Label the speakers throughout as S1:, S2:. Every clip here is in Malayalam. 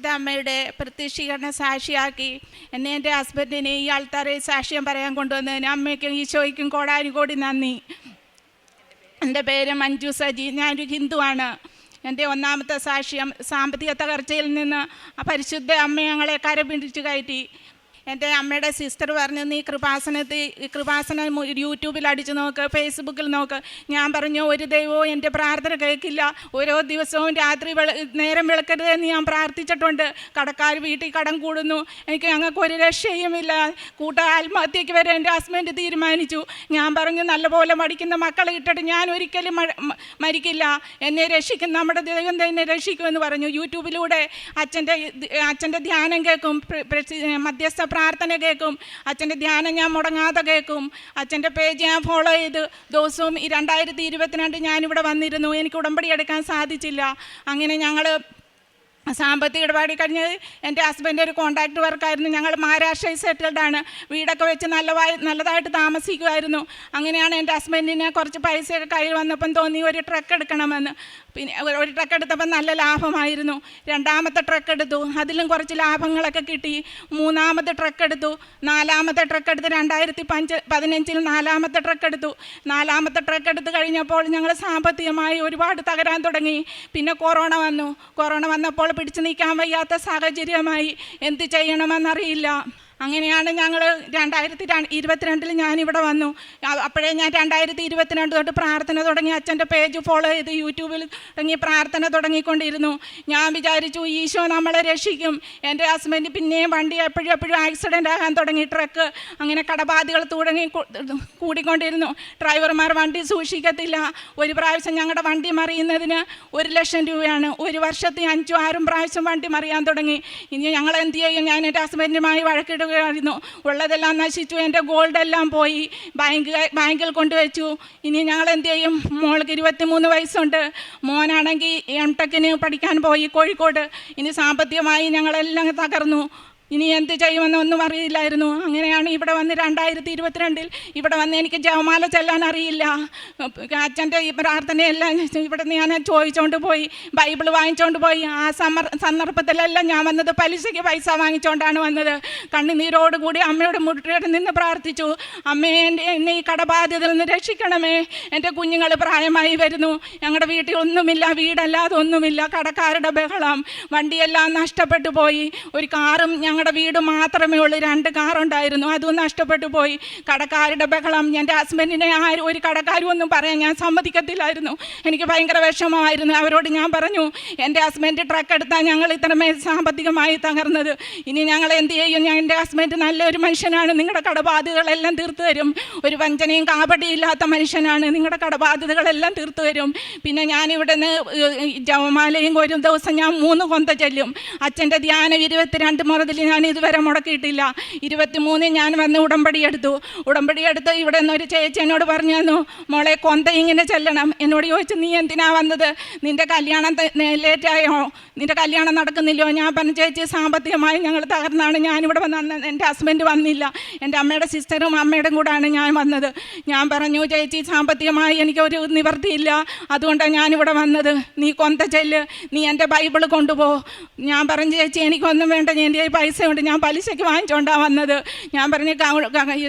S1: പരിശുദ്ധ അമ്മയുടെ പ്രത്യക്ഷീകരണ സാക്ഷിയാക്കി എന്നെ എൻ്റെ ഹസ്ബൻഡിനെ ഈ ആൾക്കാരെ സാക്ഷ്യം പറയാൻ കൊണ്ടുവന്നതിന് അമ്മയ്ക്കും ഈശോയ്ക്കും കോടാനുകോടി നന്ദി. എൻ്റെ പേര് മഞ്ജു സജി, ഞാനൊരു ഹിന്ദുവാണ്. എൻ്റെ ഒന്നാമത്തെ സാക്ഷ്യം സാമ്പത്തിക തകർച്ചയിൽ നിന്ന് പരിശുദ്ധ അമ്മ ഞങ്ങളെ കരപിടിച്ച് കയറ്റി. എൻ്റെ അമ്മയുടെ സിസ്റ്റർ പറഞ്ഞു, നീ കൃപാസനം യൂട്യൂബിൽ അടിച്ചു നോക്ക്, ഫേസ്ബുക്കിൽ നോക്ക്. ഞാൻ പറഞ്ഞു, ഒരു ദൈവവും എൻ്റെ പ്രാർത്ഥന കേൾക്കില്ല. ഓരോ ദിവസവും രാത്രി നേരം വെളുക്കരുതെന്ന് ഞാൻ പ്രാർത്ഥിച്ചിട്ടുണ്ട്. കടക്കാർ വീട്ടിൽ കടം കൂടുന്നു, ഞങ്ങൾക്ക് ഒരു രക്ഷയുമില്ല. ആത്മഹത്യയ്ക്ക് വരെ എൻ്റെ ഹസ്ബൻഡ് തീരുമാനിച്ചു. ഞാൻ പറഞ്ഞു, നല്ലപോലെ പഠിക്കുന്ന മക്കളെ ഇട്ടിട്ട് ഞാൻ ഒരിക്കലും മരിക്കില്ല, എന്നെ രക്ഷിക്കും, നമ്മുടെ ദൈവം തന്നെ രക്ഷിക്കുമെന്ന് പറഞ്ഞു. യൂട്യൂബിലൂടെ അച്ഛൻ്റെ ധ്യാനം കേൾക്കും, മധ്യസ്ഥ പ്രാർത്ഥന കേൾക്കും, അച്ഛൻ്റെ ധ്യാനം ഞാൻ മുടങ്ങാതെ കേൾക്കും. അച്ഛൻ്റെ പേജ് ഞാൻ ഫോളോ ചെയ്ത് ദിവസവും 2022 ഞാനിവിടെ വന്നിരുന്നു. എനിക്ക് ഉടമ്പടി എടുക്കാൻ സാധിച്ചില്ല. അങ്ങനെ ഞങ്ങൾ സാമ്പത്തിക ഇടപാടി കഴിഞ്ഞ് എൻ്റെ ഹസ്ബൻഡ് ഒരു കോൺട്രാക്ട് വർക്കായിരുന്നു. ഞങ്ങൾ മഹാരാഷ്ട്രയിൽ സെറ്റിൽഡാണ്. വീടൊക്കെ വെച്ച് നല്ലതായിട്ട് താമസിക്കുമായിരുന്നു. അങ്ങനെയാണ് എൻ്റെ ഹസ്ബൻഡിന് കുറച്ച് പൈസയൊക്കെ കയ്യിൽ വന്നപ്പം തോന്നി ഒരു ട്രക്ക് എടുക്കണമെന്ന്. പിന്നെ ഒരു ട്രക്ക് എടുത്തപ്പം നല്ല ലാഭമായിരുന്നു. രണ്ടാമത്തെ ട്രക്ക് എടുത്തു, അതിലും കുറച്ച് ലാഭങ്ങളൊക്കെ കിട്ടി. മൂന്നാമത്തെ ട്രക്ക് എടുത്തു. നാലാമത്തെ ട്രക്ക് എടുത്ത് 2015 നാലാമത്തെ ട്രക്ക് എടുത്തു. നാലാമത്തെ ട്രക്ക് എടുത്ത് കഴിഞ്ഞപ്പോൾ ഞങ്ങൾ സാമ്പത്തികമായി ഒരുപാട് തകരാൻ തുടങ്ങി. പിന്നെ കൊറോണ വന്നപ്പോൾ പിടിച്ചു നീക്കാൻ വയ്യാത്ത സാഹചര്യമായി. എന്ത് ചെയ്യണമെന്നറിയില്ല. അങ്ങനെയാണ് ഞങ്ങൾ 2022 ഞാനിവിടെ വന്നു. അപ്പോഴേ ഞാൻ 2022 തൊട്ട് പ്രാർത്ഥന തുടങ്ങി. അച്ഛൻ്റെ പേജ് ഫോളോ ചെയ്ത് യൂട്യൂബിൽ തുടങ്ങി പ്രാർത്ഥന തുടങ്ങിക്കൊണ്ടിരുന്നു. ഞാൻ വിചാരിച്ചു ഈശോ നമ്മളെ രക്ഷിക്കും. എൻ്റെ ഹസ്ബൻഡ് പിന്നെയും വണ്ടി എപ്പോഴും ആക്സിഡൻ്റ് ആകാൻ തുടങ്ങി. ട്രക്ക് അങ്ങനെ കടബാധ്യതകൾ കൂടിക്കൊണ്ടിരുന്നു. ഡ്രൈവർമാർ വണ്ടി സൂക്ഷിക്കത്തില്ല. ഒരു പ്രാവശ്യം ഞങ്ങളുടെ വണ്ടി മറിയുന്നതിന് 1 ലക്ഷം രൂപയാണ്. ഒരു വർഷത്തിൽ 5-6 പ്രാവശ്യം വണ്ടി മറിയാൻ തുടങ്ങി. ഇനി ഞങ്ങൾ എന്ത് ചെയ്യും? ഞാൻ എൻ്റെ ഹസ്ബൻഡുമായി വഴക്കിടുകയായിരുന്നു. ഉള്ളതെല്ലാം നശിച്ചു, എൻ്റെ ഗോൾഡെല്ലാം പോയി, ബാങ്കിൽ കൊണ്ടുവച്ചു. ഇനി ഞങ്ങൾ എന്ത് ചെയ്യും? മോൾക്ക് 23 വയസ്സുണ്ട്. മോനാണെങ്കിൽ എംടെക്കിന് പഠിക്കാൻ പോയി കോഴിക്കോട്. ഇനി സാമ്പത്തികമായി ഞങ്ങളെല്ലാം തകർന്നു. ഇനി എന്ത് ചെയ്യുമെന്നൊന്നും അറിയില്ലായിരുന്നു. അങ്ങനെയാണ് ഇവിടെ വന്ന് 2022 ഇവിടെ വന്ന് എനിക്ക് ജപമാല ചെല്ലാൻ അറിയില്ല. അച്ഛൻ്റെ ഈ പ്രാർത്ഥനയെല്ലാം ഇവിടെ ഞാൻ ചോദിച്ചുകൊണ്ട് പോയി, ബൈബിൾ വാങ്ങിച്ചുകൊണ്ട് പോയി. ആ സന്ദർഭത്തിലെല്ലാം ഞാൻ വന്നത് പലിശയ്ക്ക് പൈസ വാങ്ങിച്ചുകൊണ്ടാണ് വന്നത്. കണ്ണുനീരോടുകൂടി അമ്മയോട് മുട്ടിട്ട് നിന്ന് പ്രാർത്ഥിച്ചു, അമ്മേ എന്നെ ഈ കടബാധ്യതയിൽ നിന്ന് രക്ഷിക്കണമേ. എൻ്റെ കുഞ്ഞുങ്ങൾ പ്രായമായി വരുന്നു. ഞങ്ങളുടെ വീട്ടിൽ ഒന്നുമില്ല, വീടല്ലാതെ ഒന്നുമില്ല. കടക്കാരുടെ ബഹളം, വണ്ടിയെല്ലാം നഷ്ടപ്പെട്ടു പോയി. ഒരു കാറും ഞങ്ങളുടെ വീട് മാത്രമേ ഉള്ളൂ. 2 കാറുണ്ടായിരുന്നു, അതും നഷ്ടപ്പെട്ടു പോയി. കടക്കാരുടെ ബഹളം. എൻ്റെ ഹസ്ബൻഡിനെ ഒരു കടക്കാരും ഒന്നും പറയാൻ ഞാൻ സമ്മതിക്കത്തില്ലായിരുന്നു. എനിക്ക് ഭയങ്കര വിഷമമായിരുന്നു. അവരോട് ഞാൻ പറഞ്ഞു, എൻ്റെ ഹസ്ബൻഡ് ട്രക്ക് എടുത്താൽ ഞങ്ങൾ ഇത്രമേ സാമ്പത്തികമായി തകർന്നത്. ഇനി ഞങ്ങൾ എന്ത് ചെയ്യും? എൻ്റെ ഹസ്ബൻഡ് നല്ലൊരു മനുഷ്യനാണ്, നിങ്ങളുടെ കടബാധ്യതകളെല്ലാം തീർത്തു തരും. ഒരു വഞ്ചനയും കാപടിയില്ലാത്ത മനുഷ്യനാണ്, നിങ്ങളുടെ കടബാധ്യതകളെല്ലാം തീർത്തു തരും. പിന്നെ ഞാനിവിടെ നിന്ന് ജപമാലയും ഒരു ദിവസം ഞാൻ 3 കൊന്ത ചെല്ലും. അച്ഛൻ്റെ ധ്യാനം 22 മുതൽ ഞാൻ ഇതുവരെ മുടക്കിയിട്ടില്ല. 23 ഞാൻ വന്ന് ഉടമ്പടി എടുത്ത് ഇവിടെ നിന്ന് ഒരു ചേച്ചി എന്നോട് പറഞ്ഞു തന്നു, മോളെ കൊന്ത ഇങ്ങനെ ചെല്ലണം. എന്നോട് ചോദിച്ചു, നീ എന്തിനാ വന്നത്? നിൻ്റെ കല്യാണം ലേറ്റായോ? നിൻ്റെ കല്യാണം നടക്കുന്നില്ലയോ? ഞാൻ പറഞ്ഞു, ചേച്ചി സാമ്പത്തികമായി ഞങ്ങൾ തകർന്നാണ് ഞാനിവിടെ വന്നത്. എൻ്റെ ഹസ്ബൻഡ് വന്നില്ല. എൻ്റെ അമ്മയുടെ സിസ്റ്ററും അമ്മയുടെ കൂടാണ് ഞാൻ വന്നത്. ഞാൻ പറഞ്ഞു, ചേച്ചി സാമ്പത്തികമായി എനിക്കൊരു നിവൃത്തിയില്ല, അതുകൊണ്ടാണ് ഞാനിവിടെ വന്നത്. നീ കൊന്ത ചെല്ല്, നീ എൻ്റെ ബൈബിൾ കൊണ്ടുപോ. ഞാൻ പറഞ്ഞു, ചേച്ചി എനിക്കൊന്നും വേണ്ട, എൻ്റെ പൈസ ഉണ്ട്, ഞാൻ പലിശയ്ക്ക് വാങ്ങിച്ചുകൊണ്ടാണ് വന്നത്. ഞാൻ പറഞ്ഞു,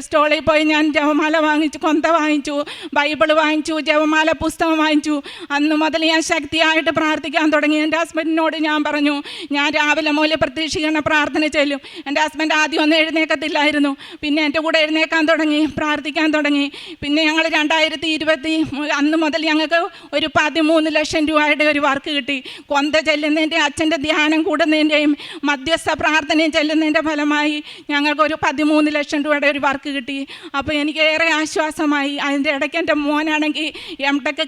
S1: സ്റ്റോളിൽ പോയി ഞാൻ ജപമാല വാങ്ങിച്ചു, കൊന്ത വാങ്ങിച്ചു, ബൈബിൾ വാങ്ങിച്ചു, ജപമാല പുസ്തകം വാങ്ങിച്ചു. അന്ന് മുതൽ ഞാൻ ശക്തിയായിട്ട് പ്രാർത്ഥിക്കാൻ തുടങ്ങി. എൻ്റെ ഹസ്ബൻഡിനോട് ഞാൻ പറഞ്ഞു, ഞാൻ രാവിലെ മുതൽ പ്രതീക്ഷിക്കുന്ന പ്രാർത്ഥന ചെല്ലും. എൻ്റെ ഹസ്ബൻഡ് ആദ്യം ഒന്നും എഴുന്നേക്കത്തില്ലായിരുന്നു. പിന്നെ എൻ്റെ കൂടെ എഴുന്നേക്കാൻ തുടങ്ങി, പ്രാർത്ഥിക്കാൻ തുടങ്ങി. പിന്നെ ഞങ്ങൾ 2020 അന്ന് മുതൽ ഞങ്ങൾക്ക് ഒരു 13 ലക്ഷം രൂപയുടെ ഒരു വർക്ക് കിട്ടി. കൊന്ത ചെല്ലുന്നതിൻ്റെ, അച്ഛൻ്റെ ധ്യാനം കൂടുന്നതിൻ്റെയും മധ്യസ്ഥ പ്രാർത്ഥനയും ചെല്ലുന്നതിൻ്റെ ഫലമായി ഞങ്ങൾക്കൊരു 13 ലക്ഷം രൂപയുടെ ഒരു വർക്ക് കിട്ടി. അപ്പോൾ എനിക്ക് ഏറെ ആശ്വാസമായി. അതിൻ്റെ ഇടയ്ക്ക് എൻ്റെ മോനാണെങ്കിൽ എംടെക്ക്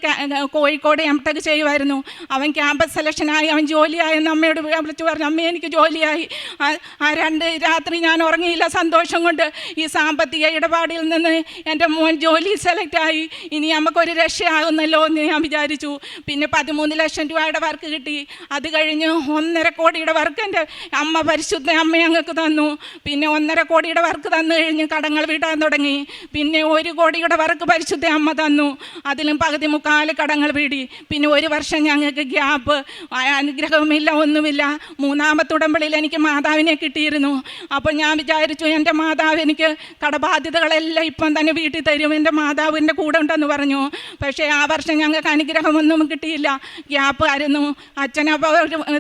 S1: കോഴിക്കോട് എംടെക്ക് ചെയ്യുമായിരുന്നു. അവൻ ക്യാമ്പസ് സെലക്ഷനായി, അവൻ ജോലിയായെന്ന് അമ്മയോട് വിളിച്ച് പറഞ്ഞു, അമ്മ എനിക്ക് ജോലിയായി. ആ 2 രാത്രി ഞാൻ ഉറങ്ങിയില്ല സന്തോഷം കൊണ്ട്. ഈ സാമ്പത്തിക ഇടപാടിൽ നിന്ന് എൻ്റെ മോൻ ജോലി സെലക്റ്റായി. ഇനി നമുക്കൊരു രക്ഷയാകുന്നല്ലോ എന്ന് ഞാൻ വിചാരിച്ചു. പിന്നെ 13 ലക്ഷം രൂപയുടെ വർക്ക് കിട്ടി. അത് കഴിഞ്ഞ് 1.5 കോടിയുടെ വർക്ക് എൻ്റെ പരിശുദ്ധ അമ്മ ഞങ്ങൾക്ക് തന്നു. പിന്നെ 1.5 കോടിയുടെ വർക്ക് തന്നു കഴിഞ്ഞ് കടങ്ങൾ വീട്ടാൻ തുടങ്ങി. പിന്നെ 1 കോടിയുടെ വർക്ക് പരിശുദ്ധ അമ്മ തന്നു. അതിലും പകുതി മുക്കാൽ കടങ്ങൾ വീടി. പിന്നെ 1 വർഷം ഞങ്ങൾക്ക് ഗ്യാപ്പ്, അനുഗ്രഹവുമില്ല, ഒന്നുമില്ല. 3-ാമത്തെ ഉടമ്പടിയിൽ എനിക്ക് മാതാവിനെ കിട്ടിയിരുന്നു. അപ്പോൾ ഞാൻ വിചാരിച്ചു എൻ്റെ മാതാവ് എനിക്ക് കടബാധ്യതകളെല്ലാം ഇപ്പം തന്നെ വീട്ടിൽ തരും, എൻ്റെ മാതാവ് എൻ്റെ കൂടെ ഉണ്ടെന്ന് പറഞ്ഞു. പക്ഷേ ആ വർഷം ഞങ്ങൾക്ക് അനുഗ്രഹമൊന്നും കിട്ടിയില്ല, ഗ്യാപ്പ് ആയിരുന്നു. അച്ഛനപ്പോൾ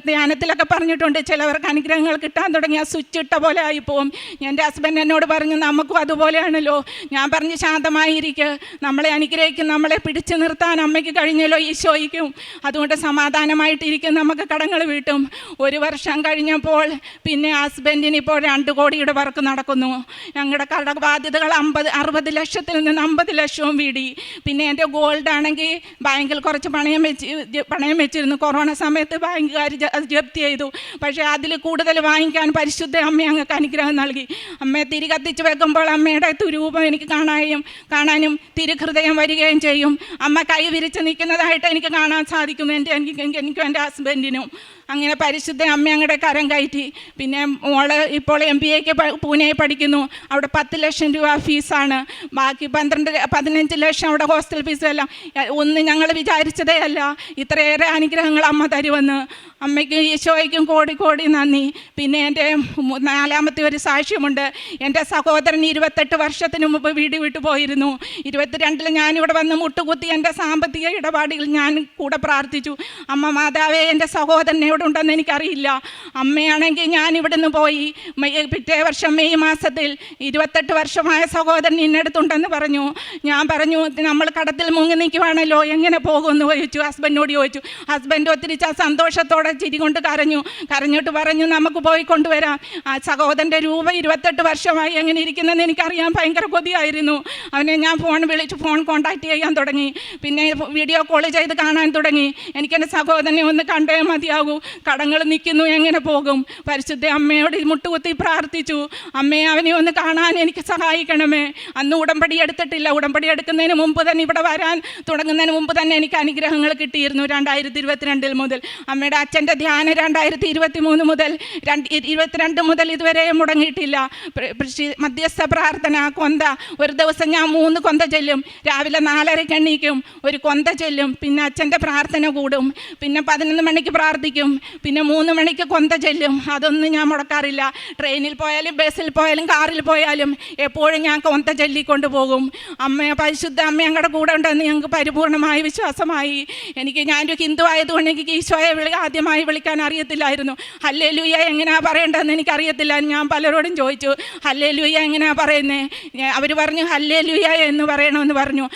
S1: ധ്യാനത്തിലൊക്കെ പറഞ്ഞിട്ടുണ്ട്, ചിലവർക്ക് അനുഗ്രഹങ്ങൾ കിട്ടാൻ തുടങ്ങിയ സ്വിച്ച് ഇട്ട പോലെ ആയിപ്പോവും. എൻ്റെ ഹസ്ബൻഡ് എന്നോട് പറഞ്ഞു നമുക്കും അതുപോലെയാണല്ലോ. ഞാൻ പറഞ്ഞ് ശാന്തമായിരിക്കുക, നമ്മളെ അനുഗ്രഹിക്കും, നമ്മളെ പിടിച്ചു നിർത്താൻ അമ്മയ്ക്ക് കഴിഞ്ഞല്ലോ, ഈശോയ്ക്കും. അതുകൊണ്ട് സമാധാനമായിട്ടിരിക്കും, നമുക്ക് കടങ്ങൾ വീട്ടും. 1 വർഷം കഴിഞ്ഞപ്പോൾ പിന്നെ ഹസ്ബൻഡിന് ഇപ്പോൾ 2 കോടിയുടെ വർക്ക് നടക്കുന്നു. ഞങ്ങളുടെ കടബാധ്യതകൾ 60 ലക്ഷത്തിൽ നിന്ന് 50 ലക്ഷവും വീടി. പിന്നെ എൻ്റെ ഗോൾഡ് ആണെങ്കിൽ ബാങ്കിൽ കുറച്ച് പണയം വെച്ചിരുന്നു. കൊറോണ സമയത്ത് ബാങ്കുകാർ അത് ജപ്തി ചെയ്തു. പക്ഷേ അതിൽ കൂടുതൽ വാങ്ങിക്കാൻ പരിശുദ്ധ അമ്മ ഞങ്ങൾക്ക് അനുഗ്രഹം നൽകി. അമ്മയെ തിരി കത്തിച്ച് വെക്കുമ്പോൾ അമ്മയുടെ രൂപം എനിക്ക് കാണാനും തിരുഹൃദയം വരികയും ചെയ്യും. അമ്മ കൈ വിരിച്ച് നിൽക്കുന്നതായിട്ട് എനിക്ക് കാണാൻ സാധിക്കും, എനിക്കും എൻ്റെ ഹസ്ബൻഡിനും. അങ്ങനെ പരിശുദ്ധ അമ്മ ഞങ്ങളുടെ കരം കയറ്റി. പിന്നെ മോള് ഇപ്പോൾ MBAക്ക് പൂനെയിൽ പഠിക്കുന്നു. അവിടെ 10 ലക്ഷം രൂപ ഫീസാണ്. ബാക്കി 15 ലക്ഷം അവിടെ ഹോസ്റ്റൽ ഫീസെല്ലാം. ഒന്നും ഞങ്ങൾ വിചാരിച്ചതേ അല്ല ഇത്രയേറെ അനുഗ്രഹങ്ങൾ അമ്മ തരുമെന്ന്. അമ്മയ്ക്കും ഈശോയ്ക്കും കോടി നന്ദി. പിന്നെ എൻ്റെ 4-ാമത്തെ ഒരു സാക്ഷ്യമുണ്ട്. എൻ്റെ സഹോദരൻ 28 വർഷത്തിന് മുമ്പ് വീട് വിട്ടു പോയിരുന്നു. 22-ൽ ഞാനിവിടെ വന്ന് മുട്ടുകുത്തി എൻ്റെ സാമ്പത്തിക ഇടപാടുകൾ ഞാൻ കൂടെ പ്രാർത്ഥിച്ചു. അമ്മ മാതാവേ, എൻ്റെ സഹോദരൻ എവിടെ ഉണ്ടെന്ന് എനിക്കറിയില്ല. അമ്മയാണെങ്കിൽ ഞാൻ ഇവിടുന്ന് പോയി. പിറ്റേ വർഷം മെയ് മാസത്തിൽ 28 വർഷമായ സഹോദരൻ ഇന്നടുത്തുണ്ടെന്ന് പറഞ്ഞു. ഞാൻ പറഞ്ഞു നമ്മൾ കടത്തിൽ മുങ്ങി നിൽക്കുവാണല്ലോ, എങ്ങനെ പോകുമെന്ന് ചോദിച്ചു. ഹസ്ബൻഡിനോട് ചോദിച്ചു. ഹസ്ബൻഡ് ഒത്തിരി സന്തോഷത്തോടെ ചിരി കൊണ്ട് കരഞ്ഞിട്ട് പറഞ്ഞു നമുക്ക് പോയി കൊണ്ടുവരാം. ആ സഹോദരൻ്റെ രൂപ 28 വർഷമായി എങ്ങനെ ഇരിക്കുന്നതെന്ന് എനിക്കറിയാൻ ഭയങ്കര കൊതിയായിരുന്നു. അവനെ ഞാൻ ഫോൺ കോൺടാക്ട് ചെയ്യാൻ തുടങ്ങി. പിന്നെ വീഡിയോ കോൾ ചെയ്ത് കാണാൻ തുടങ്ങി. എനിക്കെൻ്റെ സഹോദരനെ ഒന്ന് കണ്ടേ മതിയാകൂ, കടങ്ങൾ നിൽക്കുന്നു, എങ്ങനെ പോകും? പരിശുദ്ധ അമ്മയോട് മുട്ടുകുത്തി പ്രാർത്ഥിച്ചു. അമ്മയെ അവനെ ഒന്ന് കാണാൻ എനിക്ക് സഹായിക്കണമേ. അന്ന് ഉടമ്പടി എടുത്തിട്ടില്ല. ഉടമ്പടി എടുക്കുന്നതിന് മുമ്പ് തന്നെ, ഇവിടെ വരാൻ തുടങ്ങുന്നതിന് മുമ്പ് തന്നെ എനിക്ക് അനുഗ്രഹങ്ങൾ കിട്ടിയിരുന്നു. 2022 മുതൽ. അമ്മയുടെ അച്ഛൻ്റെ ധ്യാനം 2023 മുതൽ 22 മുതൽ ഇതുവരെ മുടങ്ങിയിട്ടില്ല. മധ്യസ്ഥ പ്രാർത്ഥന, കൊന്ത. ഒരു ദിവസം ഞാൻ 3 കൊന്ത ചൊല്ലും. രാവിലെ 4:30 എണീക്കും, ഒരു കൊന്ത ചൊല്ലും. പിന്നെ അച്ഛൻ്റെ പ്രാർത്ഥന കൂടും. പിന്നെ 11 മണിക്ക് പ്രാർത്ഥിക്കും. പിന്നെ 3 മണിക്ക് കൊന്ത ചൊല്ലും. അതൊന്നും ഞാൻ മുടക്കാറില്ല. ട്രെയിനിൽ പോയാലും ബസ്സിൽ പോയാലും കാറിൽ പോയാലും എപ്പോഴും ഞാൻ കൊന്ത ചൊല്ലിക്കൊണ്ട് പോകും. പരിശുദ്ധ അമ്മ ഞങ്ങളുടെ കൂടെ ഉണ്ടെന്ന് ഞങ്ങൾക്ക് പരിപൂർണമായ വിശ്വാസമായി. ഞാനൊരു ഹിന്ദു ആയതുകൊണ്ട് എനിക്ക് ഈശോയെ ആദ്യമായി വിളിക്കാൻ അറിയത്തില്ലായിരുന്നു. ഹല്ലേലൂയ എങ്ങനെയാണ് പറയേണ്ടതെന്ന് എനിക്കറിയത്തില്ല. ഞാൻ പലരോടും ചോദിച്ചു, ഹല്ലേലൂയ എങ്ങനെയാണ് പറയുന്നത്? അവർ പറഞ്ഞു ഹല്ലേലൂയ എന്ന് പറയണമെന്ന് പറഞ്ഞു.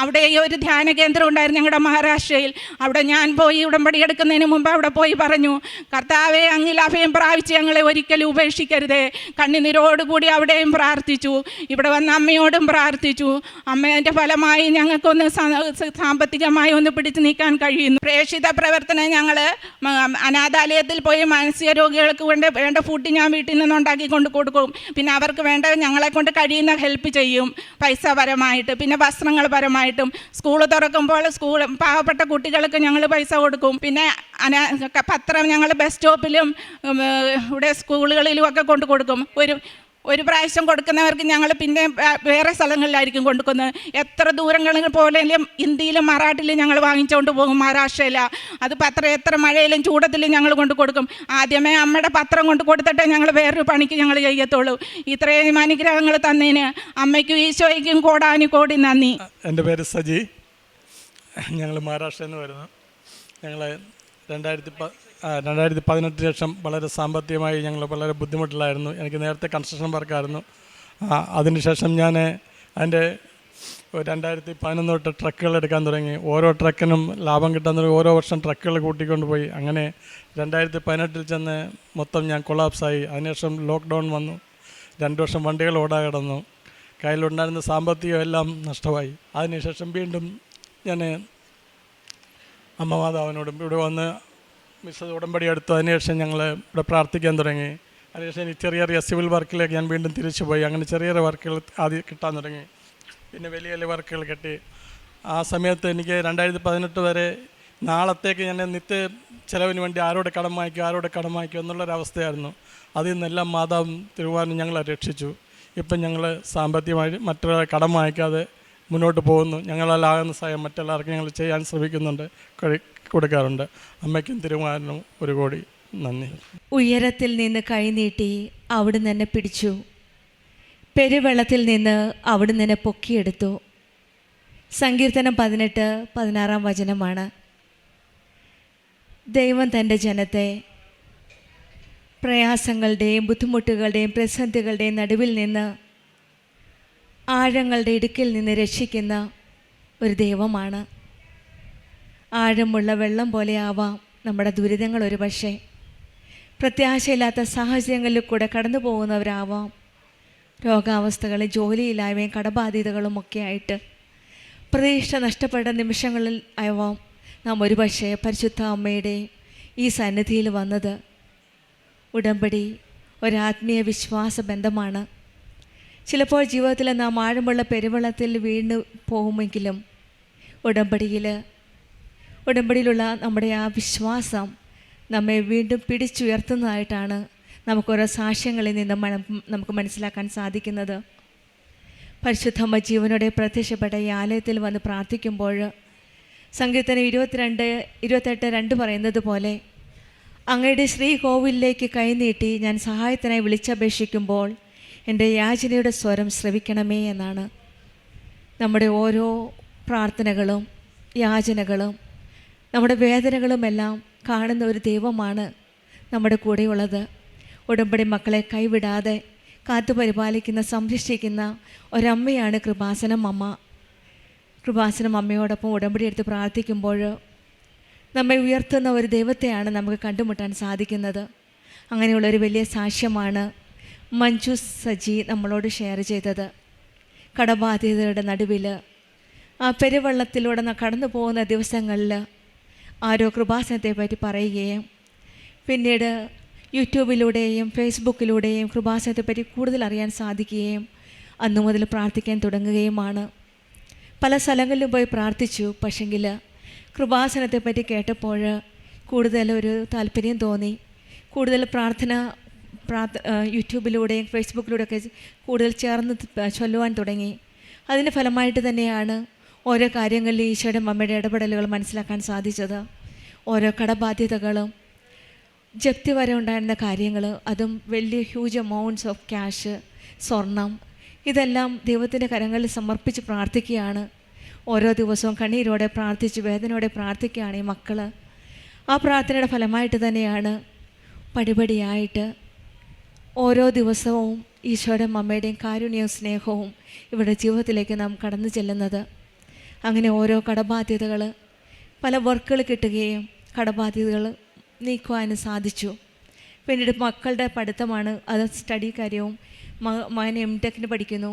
S1: അവിടെ ഈ ഒരു ധ്യാന കേന്ദ്രം ഉണ്ടായിരുന്നു ഞങ്ങളുടെ മഹാരാഷ്ട്രയിൽ. അവിടെ ഞാൻ പോയി ഉടമ്പടി എടുക്കുന്നതിന് മുമ്പ് അവിടെ പോയി പറഞ്ഞു, കർത്താവെ അങ്ങിൽ അഭയം പ്രാപിച്ച് ഞങ്ങളെ ഒരിക്കലും ഉപേക്ഷിക്കരുതേ. കണ്ണുനീരോടുകൂടി അവിടെയും പ്രാർത്ഥിച്ചു. ഇവിടെ വന്ന അമ്മയോടും പ്രാർത്ഥിച്ചു. അമ്മേൻ്റെ ഫലമായി ഞങ്ങൾക്കൊന്ന് സാമ്പത്തികമായി ഒന്ന് പിടിച്ചു നീക്കാൻ കഴിയുന്നു. പ്രേക്ഷിത പ്രവർത്തനം ഞങ്ങൾ അനാഥാലയത്തിൽ പോയി മാനസിക രോഗികൾക്ക് വേണ്ട ഫുഡ് ഞാൻ വീട്ടിൽ നിന്ന് ഉണ്ടാക്കി കൊടുക്കും. പിന്നെ അവർക്ക് വേണ്ട ഞങ്ങളെ കൊണ്ട് കഴിയുന്ന ഹെൽപ്പ് ചെയ്യും, പൈസ പരമായിട്ട്. പിന്നെ വസ്ത്രങ്ങൾ പരമായിട്ടും. സ്കൂൾ തുറക്കുമ്പോൾ പാവപ്പെട്ട കുട്ടികൾക്ക് ഞങ്ങൾ പൈസ കൊടുക്കും. പിന്നെ പത്രം ഞങ്ങൾ ബസ് സ്റ്റോപ്പിലും ഇവിടെ സ്കൂളുകളിലും ഒക്കെ കൊടുക്കും. ഒരു പ്രാവശ്യം കൊടുക്കുന്നവർക്ക് ഞങ്ങൾ പിന്നെ വേറെ സ്ഥലങ്ങളിലായിരിക്കും കൊടുക്കുന്നത്. എത്ര ദൂരങ്ങളിൽ പോലെയും ഇന്ത്യയിലും മറാഠിയിലും ഞങ്ങൾ വാങ്ങിച്ചുകൊണ്ട് പോകും. മഹാരാഷ്ട്രയിൽ അത് പത്രം എത്ര മഴയിലും ചൂടത്തിലും ഞങ്ങൾ കൊടുക്കും. ആദ്യമേ അമ്മയുടെ പത്രം കൊടുത്തിട്ടേ ഞങ്ങൾ വേറൊരു പണിക്ക് ഞങ്ങൾ ചെയ്യത്തുള്ളൂ. ഇത്രയും അനുഗ്രഹങ്ങൾ തന്നതിന് അമ്മയ്ക്കും ഈശോയ്ക്കും കോടാനുകോടി നന്ദി.
S2: എൻ്റെ പേര് സജി. ഞങ്ങൾ മഹാരാഷ്ട്രയിൽ നിന്ന് വരുന്നു. ഞങ്ങൾ 2018 ശേഷം വളരെ സാമ്പത്തികമായി ഞങ്ങൾ വളരെ ബുദ്ധിമുട്ടിലായിരുന്നു. എനിക്ക് നേരത്തെ കൺസ്ട്രക്ഷൻ വർക്കായിരുന്നു. അതിനുശേഷം ഞാൻ അതിൻ്റെ 2011 തൊട്ട് ട്രക്കുകൾ എടുക്കാൻ തുടങ്ങി. ഓരോ ട്രക്കിനും ലാഭം കിട്ടാൻ തുടങ്ങി. ഓരോ വർഷം ട്രക്കുകൾ കൂട്ടിക്കൊണ്ട് പോയി. അങ്ങനെ 2018 ചെന്ന് മൊത്തം ഞാൻ കൊളാപ്സായി. അതിനുശേഷം ലോക്ക്ഡൗൺ വന്നു. 2 വർഷം വണ്ടികൾ ഓടാൻ കിടന്നു. കയ്യിലുണ്ടായിരുന്ന സാമ്പത്തികം എല്ലാം നഷ്ടമായി. അതിനുശേഷം വീണ്ടും ഞാൻ അമ്മ മാതാവിനോടും ഇവിടെ വന്ന് ഉടമ്പടി എടുത്തു. അതിനുശേഷം ഞങ്ങൾ ഇവിടെ പ്രാർത്ഥിക്കാൻ തുടങ്ങി. അതിനുശേഷം എനിക്ക് ചെറിയ സിവിൽ വർക്കിലേക്ക് ഞാൻ വീണ്ടും തിരിച്ചു പോയി. അങ്ങനെ ചെറിയ വർക്കുകൾ ആദ്യം കിട്ടാൻ തുടങ്ങി. പിന്നെ വലിയ വർക്കുകൾ കിട്ടി. ആ സമയത്ത് എനിക്ക് 2018 വരെ നാളത്തേക്ക് ഞാൻ നിത്യ ചിലവിന് വേണ്ടി ആരോട് കടം വാങ്ങിക്കും എന്നുള്ളൊരവസ്ഥയായിരുന്നു. അതിൽ നിന്നെല്ലാം മാതാവും തിരുവാനും ഞങ്ങളെ രക്ഷിച്ചു. ഇപ്പം ഞങ്ങൾ സാമ്പത്തികമായി മറ്റൊരാളെ കടം വാങ്ങിക്കാതെ മുന്നോട്ട് പോകുന്നു. ഞങ്ങളാലാകുന്ന സഹായം മറ്റെല്ലാവർക്കും ഞങ്ങൾ ചെയ്യാൻ ശ്രമിക്കുന്നുണ്ട്, കൊടുക്കാറുണ്ട്. അമ്മയ്ക്കും തിരുവാനും 1 കോടി നന്ദി.
S3: ഉയരത്തിൽ നിന്ന് കൈനീട്ടി അവിടുന്ന് എന്നെ പിടിച്ചു, പെരുവെള്ളത്തിൽ നിന്ന് അവിടുന്ന് എന്നെ പൊക്കിയെടുത്തു. സങ്കീർത്തനം 18:16 വചനമാണ്. ദൈവം തൻ്റെ ജനത്തെ പ്രയാസങ്ങളുടെയും ബുദ്ധിമുട്ടുകളുടെയും പ്രതിസന്ധികളുടെയും നടുവിൽ നിന്ന്, ആഴങ്ങളുടെ ഇടുക്കിൽ നിന്ന് രക്ഷിക്കുന്ന ഒരു ദൈവമാണ്. ആഴമുള്ള വെള്ളം പോലെ ആവാം നമ്മുടെ ദുരിതങ്ങൾ. ഒരു പക്ഷേ പ്രത്യാശയില്ലാത്ത സാഹചര്യങ്ങളിൽ കൂടെ കടന്നു പോകുന്നവരാവാം. രോഗാവസ്ഥകളും ജോലിയില്ലായ്മയും കടബാധ്യതകളും ഒക്കെ ആയിട്ട് പ്രതീക്ഷ നഷ്ടപ്പെട്ട നിമിഷങ്ങളിൽ ആവാം നാം ഒരു പക്ഷേ പരിശുദ്ധ അമ്മയുടെ ഈ സന്നിധിയിൽ വന്നത്. ഉടമ്പടി ഒരാത്മീയ വിശ്വാസ ബന്ധമാണ്. ചിലപ്പോൾ ജീവിതത്തിൽ നാം ആഴമുള്ള പെരുവെള്ളത്തിൽ വീണ് പോകുമെങ്കിലും ഉടമ്പടിയിലുള്ള നമ്മുടെ ആ വിശ്വാസം നമ്മെ വീണ്ടും പിടിച്ചുയർത്തുന്നതായിട്ടാണ് നമുക്കോരോ സാക്ഷ്യങ്ങളിൽ നിന്ന് നമുക്ക് മനസ്സിലാക്കാൻ സാധിക്കുന്നത്. പരിശുദ്ധമ്മ ജീവനോടെ പ്രത്യക്ഷപ്പെട്ട ഈ ആലയത്തിൽ വന്ന് പ്രാർത്ഥിക്കുമ്പോൾ സങ്കീർത്തനം 28:2 പറയുന്നത് പോലെ, അങ്ങയുടെ ശ്രീകോവിലേക്ക് കൈനീട്ടി ഞാൻ സഹായത്തിനായി വിളിച്ചപേക്ഷിക്കുമ്പോൾ എൻ്റെ യാചനയുടെ സ്വരം ശ്രവിക്കണമേ എന്നാണ്. നമ്മുടെ ഓരോ പ്രാർത്ഥനകളും യാചനകളും നമ്മുടെ വേദനകളുമെല്ലാം കാണുന്ന ഒരു ദൈവമാണ് നമ്മുടെ കൂടെയുള്ളത്. ഉടമ്പടി മക്കളെ കൈവിടാതെ കാത്തു പരിപാലിക്കുന്ന, സംരക്ഷിക്കുന്ന ഒരമ്മയാണ് കൃപാസനം അമ്മ. കൃപാസനം അമ്മയോടൊപ്പം ഉടമ്പടി എടുത്ത് പ്രാർത്ഥിക്കുമ്പോൾ നമ്മെ ഉയർത്തുന്ന ഒരു ദൈവത്തെയാണ് നമുക്ക് കണ്ടുമുട്ടാൻ സാധിക്കുന്നത്. അങ്ങനെയുള്ളൊരു വലിയ സാക്ഷ്യമാണ് മഞ്ജു സജി നമ്മളോട് ഷെയർ ചെയ്തത്. കടബാധ്യതയുടെ നടുവിൽ ആ പെരുവെള്ളത്തിലൂടെ കടന്നു പോകുന്ന ദിവസങ്ങളിൽ ആരോ കൃപാസനത്തെ പറ്റി പറയുകയും പിന്നീട് യൂട്യൂബിലൂടെയും ഫേസ്ബുക്കിലൂടെയും കൃപാസനത്തെപ്പറ്റി കൂടുതൽ അറിയാൻ സാധിക്കുകയും അന്നു മുതൽ പ്രാർത്ഥിക്കാൻ തുടങ്ങുകയുമാണ്. പല സ്ഥലങ്ങളിലും പോയി പ്രാർത്ഥിച്ചു. പക്ഷെങ്കിൽ കൃപാസനത്തെപ്പറ്റി കേട്ടപ്പോൾ കൂടുതൽ ഒരു താല്പര്യം തോന്നി. കൂടുതൽ പ്രാർത്ഥന യൂട്യൂബിലൂടെയും ഫേസ്ബുക്കിലൂടെയൊക്കെ കൂടുതൽ ചേർന്ന് ചൊല്ലുവാൻ തുടങ്ങി. അതിൻ്റെ ഫലമായിട്ട് തന്നെയാണ് ഓരോ കാര്യങ്ങളിൽ ഈശോയുടെ അമ്മയുടെ ഇടപെടലുകൾ മനസ്സിലാക്കാൻ സാധിച്ചത്. ഓരോ കടബാധ്യതകളും ജപ്തി വരെ ഉണ്ടായിരുന്ന കാര്യങ്ങൾ, അതും വലിയ ഹ്യൂജ് എമൗണ്ട്സ് ഓഫ് ക്യാഷ്, സ്വർണം, ഇതെല്ലാം ദൈവത്തിൻ്റെ കരങ്ങളിൽ സമർപ്പിച്ച് പ്രാർത്ഥിക്കുകയാണ്. ഓരോ ദിവസവും കണ്ണീരോടെ പ്രാർത്ഥിച്ച് വേദനയോടെ പ്രാർത്ഥിക്കുകയാണ് ഈ മക്കൾ. ആ പ്രാർത്ഥനയുടെ ഫലമായിട്ട് തന്നെയാണ് പടിപടിയായിട്ട് ഓരോ ദിവസവും ഈശോയുടെ അമ്മയുടെയും കാരുണ്യവും സ്നേഹവും ഇവരുടെ ജീവിതത്തിലേക്ക് നാം കടന്നു ചെല്ലുന്നത്. അങ്ങനെ ഓരോ കടബാധ്യതകൾ, പല വർക്കുകൾ കിട്ടുകയും കടബാധ്യതകൾ നീക്കുവാനും സാധിച്ചു. പിന്നീട് മക്കളുടെ പഠിത്തമാണ്, അത് സ്റ്റഡി കാര്യവും. മകൻ M.Tech പഠിക്കുന്നു.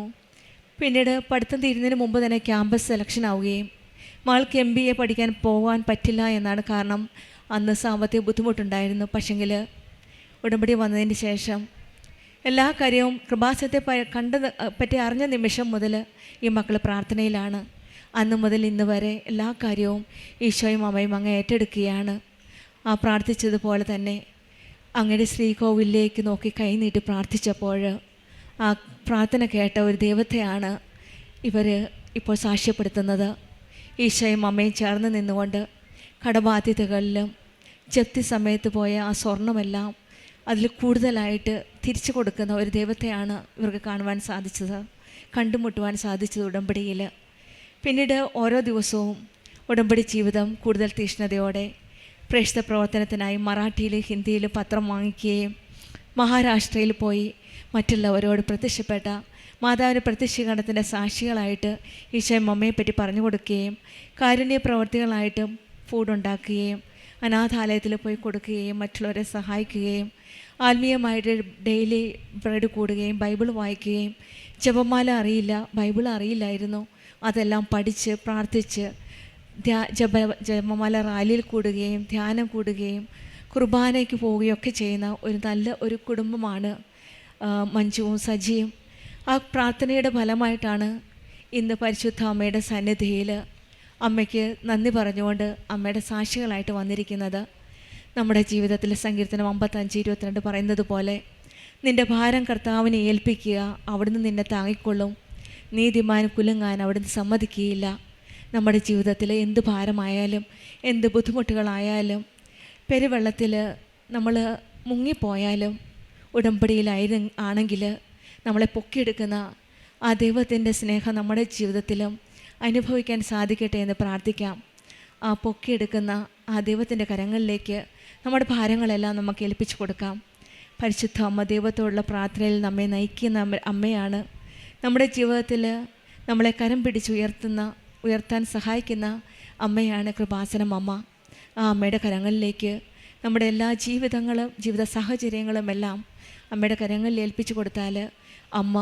S3: പിന്നീട് പഠിത്തം തീരുന്നതിന് മുമ്പ് തന്നെ ക്യാമ്പസ് സെലക്ഷൻ ആവുകയും മകൾക്ക് MBA പഠിക്കാൻ പോകാൻ പറ്റില്ല എന്നാണ്. കാരണം അന്ന് സാമ്പത്തിക ബുദ്ധിമുട്ടുണ്ടായിരുന്നു. പക്ഷെങ്കിൽ ഉടമ്പടി വന്നതിന് ശേഷം എല്ലാ കാര്യവും കൃപാസനത്തെ പറ്റി അറിഞ്ഞ നിമിഷം മുതൽ ഈ മക്കൾ പ്രാർത്ഥനയിലാണ്. അന്ന് മുതൽ ഇന്ന് വരെ എല്ലാ കാര്യവും ഈശോയും അമ്മയും അങ്ങ് ഏറ്റെടുക്കുകയാണ്. ആ പ്രാർത്ഥിച്ചതുപോലെ തന്നെ അങ്ങയുടെ ശ്രീകോവിലേക്ക് നോക്കി കൈനീട്ടി പ്രാർത്ഥിച്ചപ്പോൾ ആ പ്രാർത്ഥന കേട്ട ഒരു ദൈവത്തെയാണ് ഇവർ ഇപ്പോൾ സാക്ഷ്യപ്പെടുത്തുന്നത്. ഈശോയും അമ്മയും ചേർന്ന് നിന്നുകൊണ്ട് കടബാധ്യതകളിലും ജപ്തി സമയത്ത് പോയ ആ സ്വർണമെല്ലാം അതിൽ കൂടുതലായിട്ട് തിരിച്ചു കൊടുക്കുന്ന ഒരു ദൈവത്തെയാണ് ഇവർക്ക് കാണുവാൻ സാധിച്ചത്, കണ്ടുമുട്ടുവാൻ സാധിച്ചത് ഉടമ്പടിയിൽ. പിന്നീട് ഓരോ ദിവസവും ഉടമ്പടി ജീവിതം കൂടുതൽ തീഷ്ണതയോടെ പ്രേക്ഷിത പ്രവർത്തനത്തിനായി മറാഠിയിലും ഹിന്ദിയിലും പത്രം വാങ്ങിക്കുകയും മഹാരാഷ്ട്രയിൽ പോയി മറ്റുള്ളവരോട് പ്രത്യക്ഷപ്പെട്ട മാതാവിൻ്റെ പ്രത്യക്ഷീകരണത്തിൻ്റെ സാക്ഷികളായിട്ട് ഈശോയും അമ്മയെപ്പറ്റി പറഞ്ഞു കൊടുക്കുകയും കാരുണ്യ പ്രവർത്തികളായിട്ട് ഫുഡുണ്ടാക്കുകയും അനാഥാലയത്തിൽ പോയി കൊടുക്കുകയും മറ്റുള്ളവരെ സഹായിക്കുകയും ആത്മീയമായിട്ട് ഡെയിലി ബ്രെഡ് കൂടുകയും ബൈബിൾ വായിക്കുകയും ജപമാല അറിയില്ല, ബൈബിൾ അറിയില്ലായിരുന്നു, അതെല്ലാം പഠിച്ച് പ്രാർത്ഥിച്ച് ജപമാല റാലിയിൽ കൂടുകയും ധ്യാനം കൂടുകയും കുർബാനയ്ക്ക് പോവുകയൊക്കെ ചെയ്യുന്ന ഒരു കുടുംബമാണ് മഞ്ജുവും സജിയും. ആ പ്രാർത്ഥനയുടെ ഫലമായിട്ടാണ് ഇന്ന് പരിശുദ്ധ അമ്മയുടെ സന്നിധിയിൽ അമ്മയ്ക്ക് നന്ദി പറഞ്ഞുകൊണ്ട് അമ്മയുടെ സാക്ഷികളായിട്ട് വന്നിരിക്കുന്നത്. നമ്മുടെ ജീവിതത്തിൽ സങ്കീർത്തനം 55:22 പറയുന്നത് പോലെ നിൻ്റെ ഭാരം കർത്താവിനെ ഏൽപ്പിക്കുക, അവിടുന്ന് നിന്നെ താങ്ങിക്കൊള്ളും. നീതിമാൻ കുലുങ്ങാൻ അവിടുന്ന് സമ്മതിക്കുകയില്ല. നമ്മുടെ ജീവിതത്തിൽ എന്ത് ഭാരമായാലും എന്ത് ബുദ്ധിമുട്ടുകളായാലും പെരുവെള്ളത്തിൽ നമ്മൾ മുങ്ങിപ്പോയാലും ആണെങ്കിൽ നമ്മളെ പൊക്കിയെടുക്കുന്ന ആ ദൈവത്തിൻ്റെ സ്നേഹം നമ്മുടെ ജീവിതത്തിലും അനുഭവിക്കാൻ സാധിക്കട്ടെ എന്ന് പ്രാർത്ഥിക്കാം. ആ പൊക്കിയെടുക്കുന്ന ആ ദൈവത്തിൻ്റെ കരങ്ങളിലേക്ക് നമ്മുടെ ഭാരങ്ങളെല്ലാം നമുക്ക് ഏൽപ്പിച്ചു കൊടുക്കാം. പരിശുദ്ധ അമ്മ ദൈവത്തോടുള്ള പ്രാർത്ഥനയിൽ നമ്മെ നയിക്കുന്ന അമ്മയാണ്. നമ്മുടെ ജീവിതത്തിൽ നമ്മളെ കരം ഉയർത്താൻ സഹായിക്കുന്ന അമ്മയാണ് കൃപാസനം അമ്മ. ആ അമ്മയുടെ കരങ്ങളിലേക്ക് നമ്മുടെ എല്ലാ ജീവിത സാഹചര്യങ്ങളും എല്ലാം അമ്മയുടെ കരങ്ങളിൽ ഏൽപ്പിച്ചു കൊടുത്താൽ അമ്മ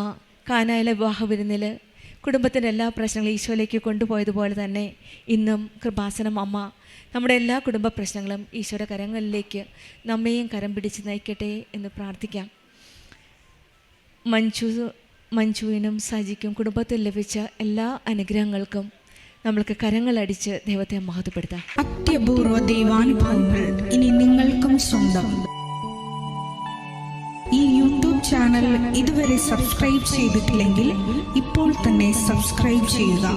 S3: കാനായിലെ വിവാഹ വിരുന്നിൽ കുടുംബത്തിൻ്റെ എല്ലാ പ്രശ്നങ്ങളും ഈശോയിലേക്ക് കൊണ്ടുപോയതുപോലെ തന്നെ ഇന്നും കൃപാസനം അമ്മ നമ്മുടെ എല്ലാ കുടുംബ പ്രശ്നങ്ങളും ഈശോയുടെ കരങ്ങളിലേക്ക് നമ്മയും കരം പിടിച്ച് നയിക്കട്ടെ എന്ന് പ്രാർത്ഥിക്കാം. മഞ്ജുവിനും സജിക്കും കുടുംബത്തിൽ ലഭിച്ച എല്ലാ അനുഗ്രഹങ്ങൾക്കും നമ്മൾക്ക് കരങ്ങളടിച്ച് ദൈവത്തെ മഹത്വപ്പെടുത്താം.
S4: അത്യപൂർവ ദൈവാനുഭവങ്ങൾ ഇനി നിങ്ങൾക്കും സ്വന്തം. ഈ യൂട്യൂബ് ചാനൽ ഇതുവരെ സബ്സ്ക്രൈബ് ചെയ്തിട്ടില്ലെങ്കിൽ ഇപ്പോൾ തന്നെ സബ്സ്ക്രൈബ് ചെയ്യുക.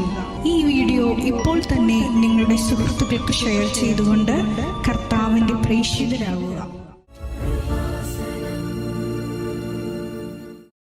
S4: ഈ വീഡിയോ ഇപ്പോൾ തന്നെ നിങ്ങളുടെ സുഹൃത്തുക്കൾക്ക് ഷെയർ ചെയ്തുകൊണ്ട് കർത്താവിൻ്റെ പ്രേക്ഷിതരാകുക.